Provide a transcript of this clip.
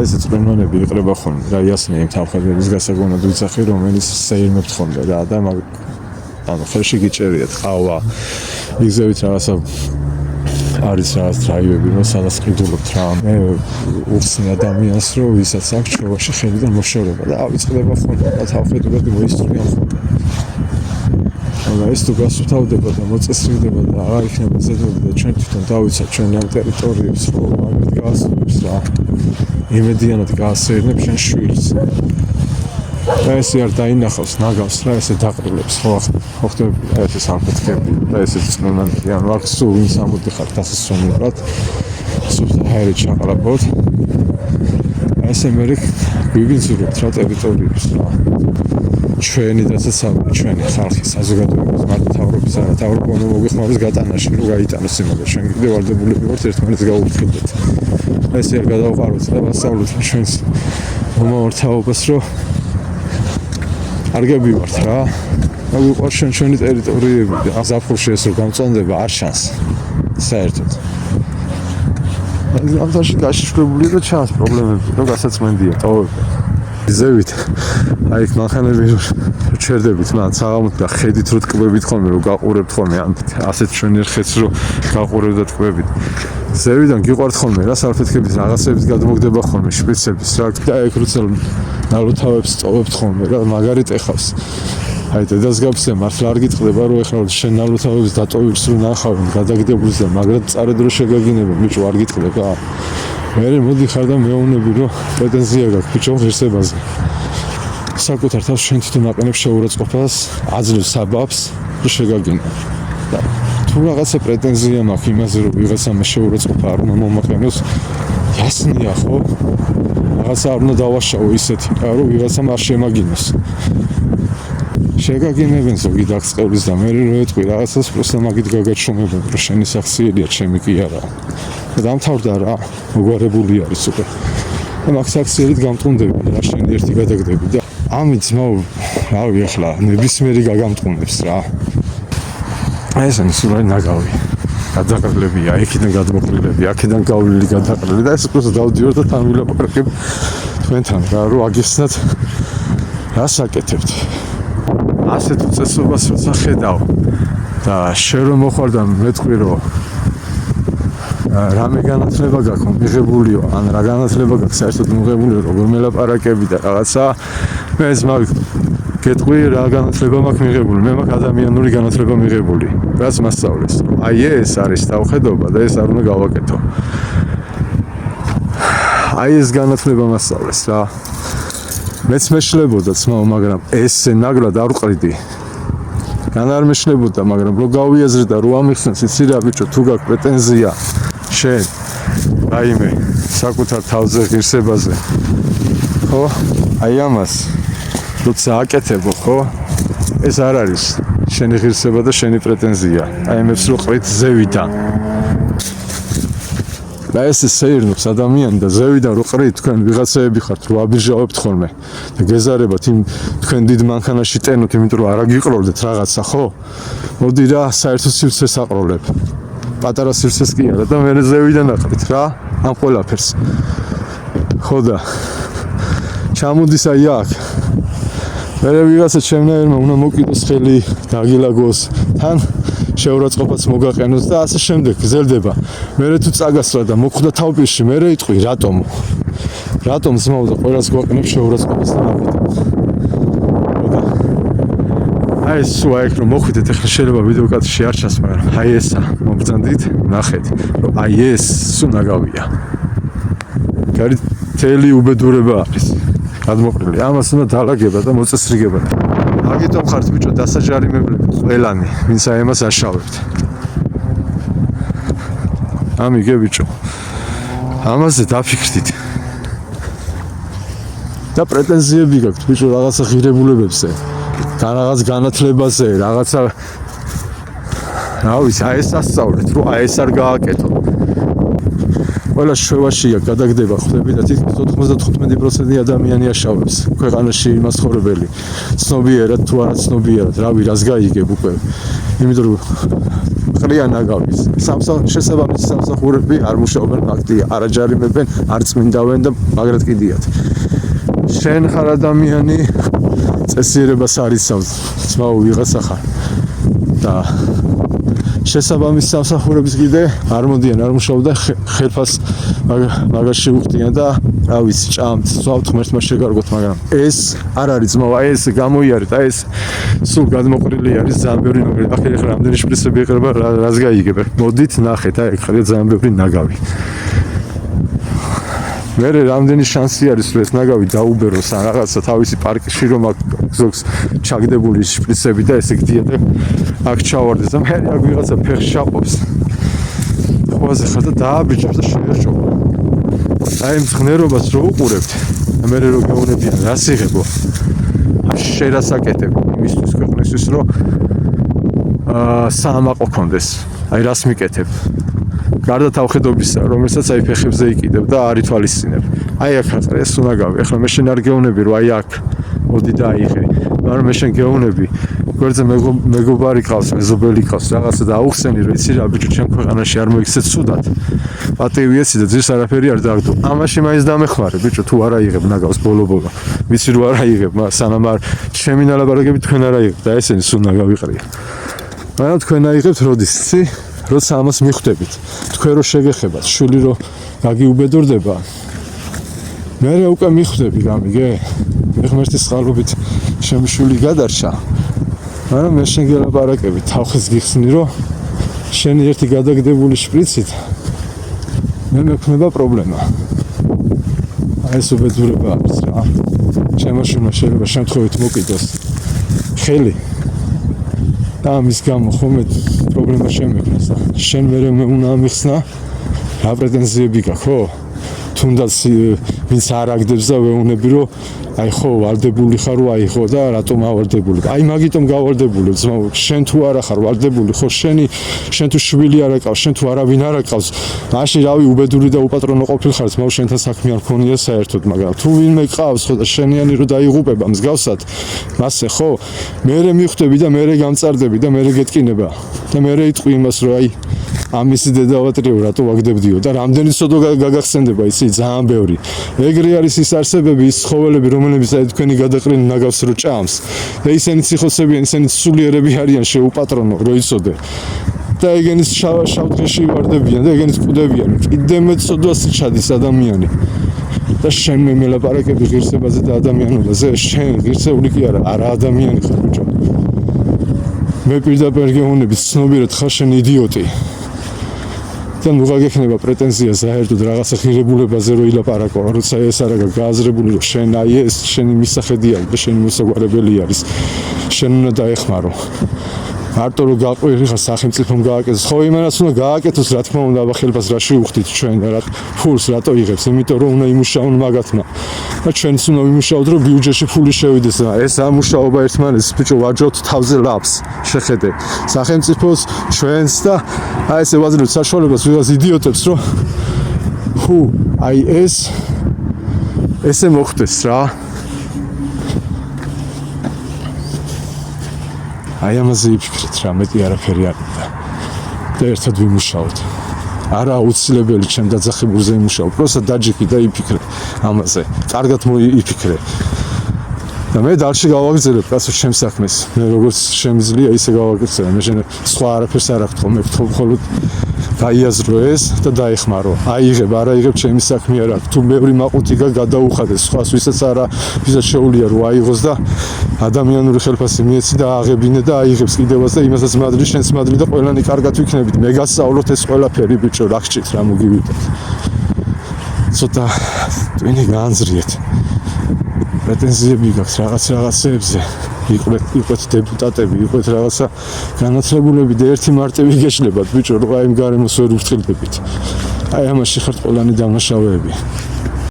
ეს წვრილმანები იყრება ხოლმე რა იასნე იმ თავხედების გასაგონად ვიცახი რომელიც სეირმებთ ხოლმე რა და ანუ ხელში გიჭერიათ ყავა იგზევით რაღაცა არის რაღაც დრაივები რომ სადაც ყიდულობთ რა მე უხსნი ადამიანს რომ ვისაც აქვს ჩვევაში ხელიდან მოშორება და ავიწყდება ხოლმე და თავხედურად მოისწრიან ხოლმე და ეს თუ გასუფთავდება და მოწესრიგდება და აღარ იქნება ზედმეტი და ჩვენ თვითონ დავიცავთ ჩვენ ამ ტერიტორიებს რომ მაგით გაასწრებს რა იმედიანად გაასეირნებ შენ შვილს და ესე არ დაინახავს ნაგავს რა ესე დაყრილებს ხო ხდება ეს სამფეთქები და ესე წნულანები ანუ აქ სულ ვინც ამოდიხართ დასასვენებლად სულ ჰაერი ჩაყალაბოთ ესე მე გვიგიზურებთ რა ტერიტორიებს რა ჩვენი დასაცავი ჩვენი ხალხის საზოგადოების მართლმთავრობის და თავრობო მოგიხმაროს გატანაში რომ გაიტანოს იმადა ჩვენ კიდევ ვალდებულები ვართ ერთმანეთს გაუხდით ესე არ გადავყაროთ და ვასწავლოთ ჩვენს მომავალთაობას რომ არ გებივართ რა მოგვიყვარს ჩვენი ტერიტორიები და ზაფხულში ეს რომ გამწონდება არ შანს საერთოდ ამ თაში გაშიშვლებული და ჩანს პრობლემები რომ გასაწმენდია ტოვები ზევით აი იქ მანქანები ჩერდებით მან საღამოთ და ხედით რომ ტკბებით ხოლმე რომ გაყურებთ ხოლმე ამ ასეთ ჩვენერ ხეთს რომ გაყურებთ და ტკბებით ზევიდან გიყვართ ხოლმე რა საფეთქების რაღაცებით გადმოგდება ხოლმე შპიცების რა და ეგ როცა ნალოთავებს წოვებთ ხოლმე რა მაგარი ტეხავს აი დედას გაფსე მართლა არ გიტყდება რომ ეხლა შენ ნალოთავებს დატოვებს რომ ნახავენ გადაგდებული და მაგრამ წარედ რო შეგაგინებენ ბიჭო არ გიტყდება მე მოდიხარ და მეუბნები რომ პრეტენზია გაქვს ბიჭო ღირსებაზე საკუთარ თავს შენ თვითონ აყენებ შეურაცხყოფას აძლევს საბაბს რომ შეგაგინო და თუ რაღაცა პრეტენზია მაქვს იმაზე რომ ვიღაცამ შეურაცხყოფა არ უნდა მომაყენოს ясნია ხო რაღაცა არ უნდა დავაშავო ისეთი რომ ვიღაცამ არ შემაგინოს შეგაგინებენ ზოგი დაგწყევლის და მე რო ეტყვი რაღაცას პროსტა მაგით გაგაჩვენებენ რომ შენი სახსიერია ჩემი კი არა და დამთავრდა რა მოგვარებული არის უკვე და მაგ სახსიერით გამტყუნდები რა შენი ერთი გადაგდები და ამით ძმაო რავი ახლა ნებისმიერი გაგამტყუნებს რა ეს არის სულ ნაგავი გადაყრილებია იქიდან გადმოყრილები აქედან გავლილი გადაყრილი და ეს პროსტა დავდივარ და თან ვილაპარაკებ თქვენთან რა რომ აგიხსნათ რას აკეთებთ ასეთ უწესობას როცა ხედავ და შენ რომ მოხარ მეტყვი რომ რამე განათლება გაქვს მიღებულიო ან რა განათლება გაქვს საერთოდ მიღებულიო როგორ მელაპარაკები და რაღაცა მე ზმავი გეტყვი რა განათლება მაქვს მიღებული მე მაქვს ადამიანური განათლება მიღებული რაც მასწავლეს აი ეს არის თავხედობა და ეს არ უნდა გავაკეთო აი ეს განათლება მასწავლეს რა მეც მეშლებოდა ძმაო მაგრამ ესე ნაგრად არ ვყრიდი გან არ მეშლებოდა მაგრამ რო გავიაზრე და რო ამიხსენს იცი რა ბიჭო თუ გაქვს პრეტენზია შენ რაიმე საკუთარ თავზე ღირსებაზე ხო აი ამას როცა აკეთებო ხო ეს არ არის შენი ღირსება და შენი პრეტენზია აი მებს რო ყრით ზევიდან და ეს სეირნობს ადამიანი და ზევიდან რო ყრით თქვენ ვიღაცეები ხართ რო აბირჟავებთ ხოლმე და გეზარებათ იმ თქვენ დიდ მანქანაში ტენოთ იმიტომ რომ არ აგიყროლდეთ რაღაცა ხო მოდი რა საერთო სივრცეს აყროლებ პატარა სივრცეს კი არა და მე ზევიდან აყრით რა ამ ყველაფერს ხო და ჩამოდის აი აქ მე ვიღაცა ჩემნაირმა უნდა მოკიდოს ხელი დაგილაგოს თან შეურაცხყოფაც მოგაყენოს და ასე შემდეგ გრძელდება მე თუ წაგასრა და მოხვდა თავპირში მე იტყვი რატომ ძმაო და ყველას გვაყენებ შეურაცხყოფას და მოგიდოს აი ეს სულ რომ მოხვიდეთ ახლა შეიძლება ვიდეოკადრში არ ჩანს მაგრამ აი ესა მომბრძანდით ნახეთ რომ აი ეს სულ ნაგავია გარეთ თელი უბედურება არის გადმოყრილი ამას უნდა დაალაგება და მოწესრიგება აგიტომ ხართ ბიჭო დასაჯარიმებლები ყველანი ვინც აი ამას აშავებთ ამიგე ბიჭო ამაზე დაფიქრდით და პრეტენზიები გაქვთ ბიჭო რაღაცა ღირებულებებზე და რაღაც განათლებაზე რაღაცა რა ვიცი აი ეს ასწავლეთ რომ აი ეს არ გააკეთო ყველა შევაშია გადაგდება ხვდები და თითქმის 95% ადამიანი აშავებს ქვეყანაში მაცხოვრებელი ცნობიერად თუ არა ცნობიერად რავი რას გაიგებ უკვე იმიტომ რომ ყრია ნაგავის. შესაბამისი სამსახურები არ მუშაობენ ფაქტია, არ აჯარიმებენ, არ წმინდავენ და მაგრად კიდიათ. შენ ხარ ადამიანი, წესიერებას არ იცავს, ძმაო ვიღაცა ხარ. და შესაბამის სამსახურების კიდე არ მოდიან, არ მუშაობდა ხელფას მაგაში უხდიან და რა ვიცი, ჭამთ, ზავთ ღმერთმა შეგარგოთ, მაგრამ ეს არ არის ძმაო, ეს გამოიარეთ, ეს სულ გადმოყრილი არის ძალიან ბევრი ნაგავი. ახლა რამდენი შპრიცები ეყრება, რას გაიგებ? მოდით ნახეთ, აი ხარია ძალიან ბევრი ნაგავი. მერე რამდენი შანსი არის რომ ეს ნაგავი დაუბეროს ან რაღაცა თავისი პარკში რომ აქ ზოგს ჩაგდებული შპრიცები და ესე გდია და აქ ჩავარდეს და მე აქ ვიღაცა ფეხს ჩაყობს. ყველაზე ხარ და დააბიჭებს და შეერჭობა. აი ამ ღნერობას რო უყურებთ, მერე რო გეუნებიან რას იღებო? შერასაკეთებ იმისთვის ქვეყნისთვის რომ საამაყო კონდეს. აი რას მიკეთებ? გარდა თავხედობისა, რომელსაც აი ფეხებზე იყიდებ და არ ითვალისწინებ. აი აქ ეს უნაგავი. ახლა მე შენ არ გეუნები რომ აი აქ მოდი და აიღე. მაგრამ მე შენ გეუნები, გვერდზე მეგობარი ყავს, მეზობელი ყავს, რაღაცა და აუხსენი რომ იცი რა ბიჭო, ჩემ ქვეყანაში არ მოიქცეთ სუდად. პატივი ეცი და ძირს არაფერი არ დაგდო. ამაში მაინც დამეხმარე, ბიჭო, თუ არ აიღებ ნაგავს ბოლო-ბოლო. ვიცი რომ არ აიღებ, სანამ არ ჩემი ნალაპარაკები თქვენ არ აიღებთ და ესენი სულ ნაგავი ყრია. მაგრამ თქვენ აიღებთ როდის, იცი? როცა ამას მიხვდებით, თქვენ რო შეგეხებათ, შვილი რო გაგიუბედურდება, მე უკვე მიხვდები, გამიგე? მე ღმერთის წყალობით ჩემი შვილი გადარჩა, მაგრამ მე შენ გელაპარაკები, თავხეს გიხსნი, რომ შენი ერთი გადაგდებული შპრიცით მე მექნება პრობლემა. აი ეს უბედურება არის რა. ჩემო შვილმა შეიძლება შემთხვევით მოკიდოს ხელი. და ამის გამო ხომ პრობლემა შემექმნას და შენ მე უნდა ამიხსნა რა პრეტენზიები გაქვს, ხო? თუნდაც ვინც არ აგდებს და ვეუნები რომ აი ხო ვარდებული ხარ, აი ხო და რატომ ავარდებული? აი მაგიტომ გავარდებული, ძმაო, შენ თუ არა ხარ ვარდებული, ხო შენ თუ შვილი არ აკავს, შენ თუ არავინ არ აკავს, მაშინ რავი უბედური და უპატრონო ყოფილ ხარ, ძმაო, შენთან საქმე არ ქონია საერთოდ, მაგრამ თუ ვინმე ყავს, ხო და შენიანი რო დაიღუპება მსგავსად, მასე ხო, მერე მიხვდები და მერე გამწარდები და მერე გეტკინება და მერე იტყვი იმას რომ აი ამისი დედავატრიო რატო ვაგდებდიო და რამდენი ცოდო გაგახსენდება, იცი, ძალიან ბევრი. ეგრე არის ის არსებები, ის ცხოველები, რომლებიც აი თქვენი გადაყრილი ნაგავს რო ჭამს და ისინი ციხოსებიან, ისინი სულიერები არიან შეუპატრონო, რო იცოდე. და ეგენის შავდღეში ვარდებიან და ეგენის კვდებიან. კიდე მეტ ცოდვას ჩადის ადამიანი. და შენ მე მელაპარაკები ღირსებაზე და ადამიანობაზე, შენ ღირსეული კი არა ადამიანი ხარ ბიჭო. მე პირდაპირ გეუბნები, ცნობიერად ხარ შენ იდიოტი. და ნუ გაგექნება პრეტენზია საერთოდ რაღაცა ღირებულებაზე რო ილაპარაკო, როცა ეს არა გააზრებული რომ შენ აი ეს შენი მისახედი არის და შენი მოსაგვარებელი არის. შენ უნდა დაეხმარო. მარტო რომ გაყვირი ხარ სახელმწიფომ გააკეთოს, ხო იმანაც უნდა გააკეთოს, რა თქმა უნდა, აბა ხელფას რაში უხდით ჩვენ რა ფულს რატო იღებს? იმიტომ რომ უნდა იმუშაონ მაგათმა. და ჩვენც უნდა ვიმუშაოთ რომ ბიუჯეტში ფული შევიდეს. ეს ამუშაობა ერთმანეთს ბიჭო ვაჯობთ თავზე ლაფს. შეხედე სახელმწიფოს ჩვენს და აი ესე ვაძლევთ საშუალებას ვიღაც იდიოტებს რომ აი ესე მოხდეს რა. აი ამაზე იფიქრეთ რა, მეტი არაფერი არ და ერთად ვიმუშაოთ. არა აუცილებელი ჩემ დაძახებულზე იმუშაო, პროსტა დაჯიქი და იფიქრე ამაზე. კარგად მოიფიქრე. და მე დალში გავაგრძელებ კაცო ჩემს საქმეს. მე როგორც შემიძლია ისე გავაგრძელებ. მე შენ სხვა არაფერს არ აქვს, მე ვთქვი მხოლოდ დაიაზრო ეს და დაეხმარო. აიღებ, არა იღებ ჩემი საქმე არ აქვს. თუ ბევრი მაყუთი გადაუხადეს, სხვას ვისაც შეუძლია რომ აიღოს და ადამიანური ხელფასი მიეცი და აღებინე და აიღებს კიდევაც და იმასაც მადლი, შენს მადლი და ყველანი კარგად ვიქნებით. მე გასწავლოთ ეს ყველაფერი ბიჭო, რა გჭირთ რა მოგივიდეთ. ცოტა ტვინი გაანძრიეთ. პრეტენზიები გაქვს რაღაცეებზე. იყვეთ დეპუტატები, იყვეთ რაღაცა განათლებულები და ერთი მარტივი გეშლებათ ბიჭო, რომ აი იმ გარემოს ვერ ვფრთხილდებით. აი ამაში ხართ ყველანი დამნაშავეები.